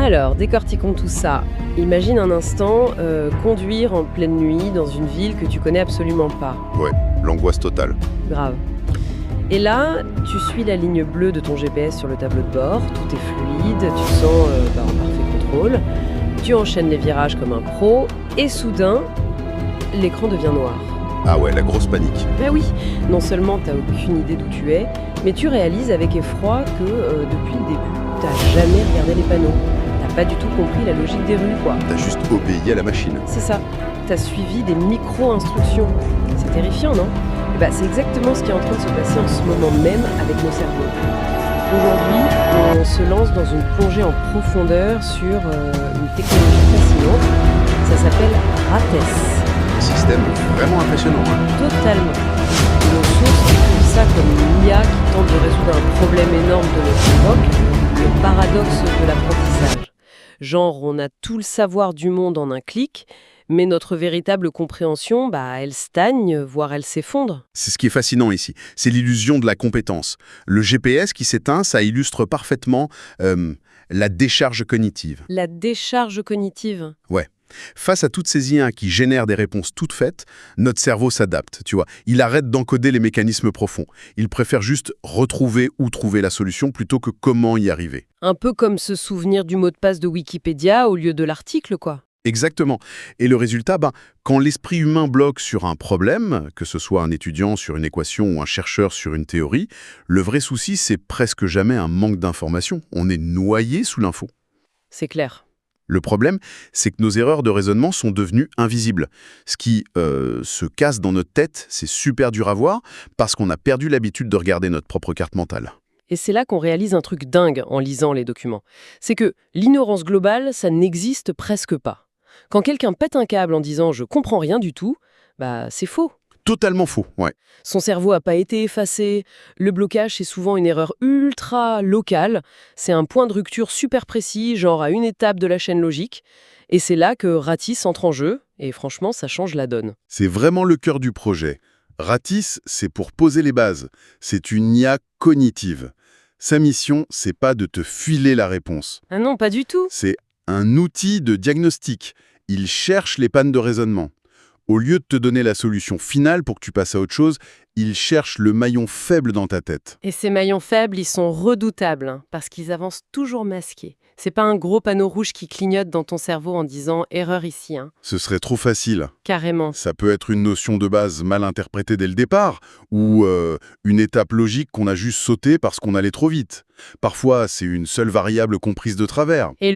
Alors, décortiquons tout ça. Imagine un instant conduire en pleine nuit dans une ville que tu connais absolument pas. Ouais, l'angoisse totale. Grave. Et là, tu suis la ligne bleue de ton GPS sur le tableau de bord, tout est fluide, tu te sens en parfait contrôle, tu enchaînes les virages comme un pro, et soudain, l'écran devient noir. Ah ouais, la grosse panique. Ben oui, non seulement t'as aucune idée d'où tu es, mais tu réalises avec effroi que depuis le début, t'as jamais regardé les panneaux. T'as pas du tout compris la logique des rues, quoi. T'as juste obéi à la machine. C'est ça, t'as suivi des micro-instructions. C'est terrifiant, non? Et ben, c'est exactement ce qui est en train de se passer en ce moment même avec nos cerveaux. Aujourd'hui, on se lance dans une plongée en profondeur sur une technologie fascinante. Ça s'appelle RATES. Système vraiment impressionnant. Totalement. Nos sources décrivent ça comme une IA qui tente de résoudre un problème énorme de notre époque, le paradoxe de l'apprentissage. Genre, on a tout le savoir du monde en un clic, mais notre véritable compréhension, elle stagne, voire elle s'effondre. C'est ce qui est fascinant ici. C'est l'illusion de la compétence. Le GPS qui s'éteint, ça illustre parfaitement la décharge cognitive. La décharge cognitive. Ouais. Face à toutes ces IA qui génèrent des réponses toutes faites, notre cerveau s'adapte, tu vois. Il arrête d'encoder les mécanismes profonds. Il préfère juste retrouver ou trouver la solution plutôt que comment y arriver. Un peu comme se souvenir du mot de passe de Wikipédia au lieu de l'article, quoi. Exactement. Et le résultat, quand l'esprit humain bloque sur un problème, que ce soit un étudiant sur une équation ou un chercheur sur une théorie, le vrai souci, c'est presque jamais un manque d'information. On est noyé sous l'info. C'est clair. Le problème, c'est que nos erreurs de raisonnement sont devenues invisibles. Ce qui se casse dans notre tête, c'est super dur à voir parce qu'on a perdu l'habitude de regarder notre propre carte mentale. Et c'est là qu'on réalise un truc dingue en lisant les documents. C'est que l'ignorance globale, ça n'existe presque pas. Quand quelqu'un pète un câble en disant « je comprends rien du tout », c'est faux. Totalement faux, ouais. Son cerveau n'a pas été effacé. Le blocage, c'est souvent une erreur ultra locale. C'est un point de rupture super précis, genre à une étape de la chaîne logique. Et c'est là que Ratis entre en jeu. Et franchement, ça change la donne. C'est vraiment le cœur du projet. Ratis, c'est pour poser les bases. C'est une IA cognitive. Sa mission, c'est pas de te filer la réponse. Ah non, pas du tout. C'est un outil de diagnostic. Il cherche les pannes de raisonnement. Au lieu de te donner la solution finale pour que tu passes à autre chose, il cherche le maillon faible dans ta tête. Et ces maillons faibles, ils sont redoutables, parce qu'ils avancent toujours masqués. C'est pas un gros panneau rouge qui clignote dans ton cerveau en disant « erreur ici ». Ce serait trop facile. Carrément. Ça peut être une notion de base mal interprétée dès le départ, ou une étape logique qu'on a juste sautée parce qu'on allait trop vite. Parfois, c'est une seule variable comprise de travers. Et